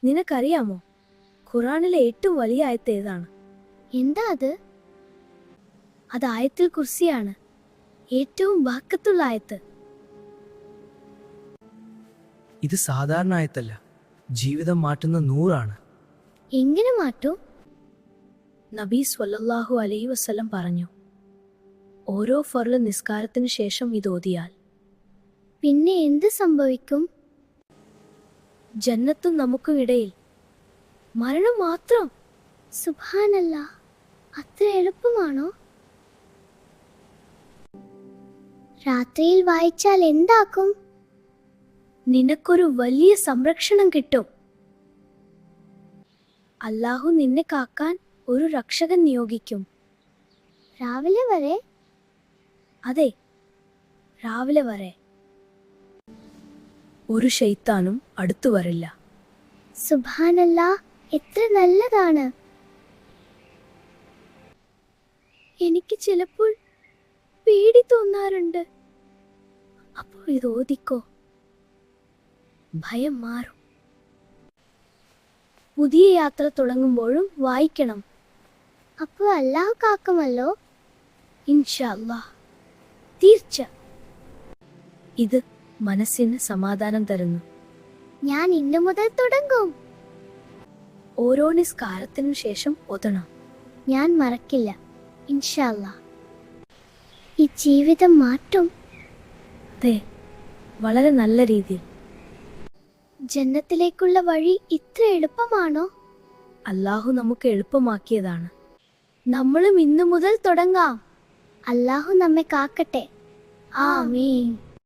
നിനക്കറിയാമോ, ഖുറാനിലെ ഏറ്റവും വലിയ ആയത്ത് ഏതാണ്? എന്താ അത്? അത് ആയത്തുൽ കുർസിയാണ്, ഏറ്റവും ബർക്കത്തുള്ള ആയത്ത്. ഇത് സാധാരണ ആയത്തല്ല, ജീവിതം മാറ്റുന്ന നൂറാണ്. എങ്ങനെ മാറ്റും? നബി സ്വല്ലല്ലാഹു അലൈഹി വസല്ലം പറഞ്ഞു, ഓരോ ഫർള് നിസ്കാരത്തിനു ശേഷം ഇത് ഓതിയാൽ പിന്നെ എന്ത് സംഭവിക്കും? ജന്നത്തും നമുക്കും ഇടയിൽ മരണം മാത്രം. സുബ്ഹാനല്ലാ, അത്ര എളുപ്പമാണോ? രാത്രിയിൽ വായിച്ചാൽ എന്താക്കും? നിനക്കൊരു വലിയ സംരക്ഷണം കിട്ടും. അല്ലാഹു നിന്നെ കാക്കാൻ ഒരു രക്ഷകൻ നിയോഗിക്കും. രാവിലെ വരെ? അതെ, രാവിലെ വരെ. ഒരു ശൈത്താനും അടുത്തു വരില്ല. സുബ്ഹാനല്ലാ, എത്ര നല്ലതാണ്. എനിക്ക് ചിലപ്പോൾ പേടി തോന്നാറുണ്ട്. അപ്പോൾ ഇത് ഓതിക്കോ, ഭയം മാറും. പുതിയ യാത്ര തുടങ്ങുമ്പോഴും വായിക്കണം. അപ്പോൾ അല്ലാഹു കാക്കുമല്ലോ? ഇൻഷാ അല്ലാഹ്, തീർച്ച. ഇത് മനസ്സിന് സമാധാനം തരുന്നു. ഞാൻ ഇന്നു മുതൽ തുടങ്ങും. ഓരോ നിസ്കാരത്തിനു ശേഷം ഓതണം. ഞാൻ മറക്കില്ല, ഇൻഷാ അല്ലാഹ്. ഈ ജീവിതം മാറ്റും. അതെ, വളരെ നല്ല രീതിയിൽ. ജന്നത്തിലേക്കുള്ള വഴി ഇത്ര എളുപ്പമാണോ? അല്ലാഹു നമുക്ക് എളുപ്പമാക്കിയതാണ്. നമ്മളും ഇന്നു മുതൽ തുടങ്ങാം. അല്ലാഹു നമ്മെ കാക്കട്ടെ. ആമീൻ.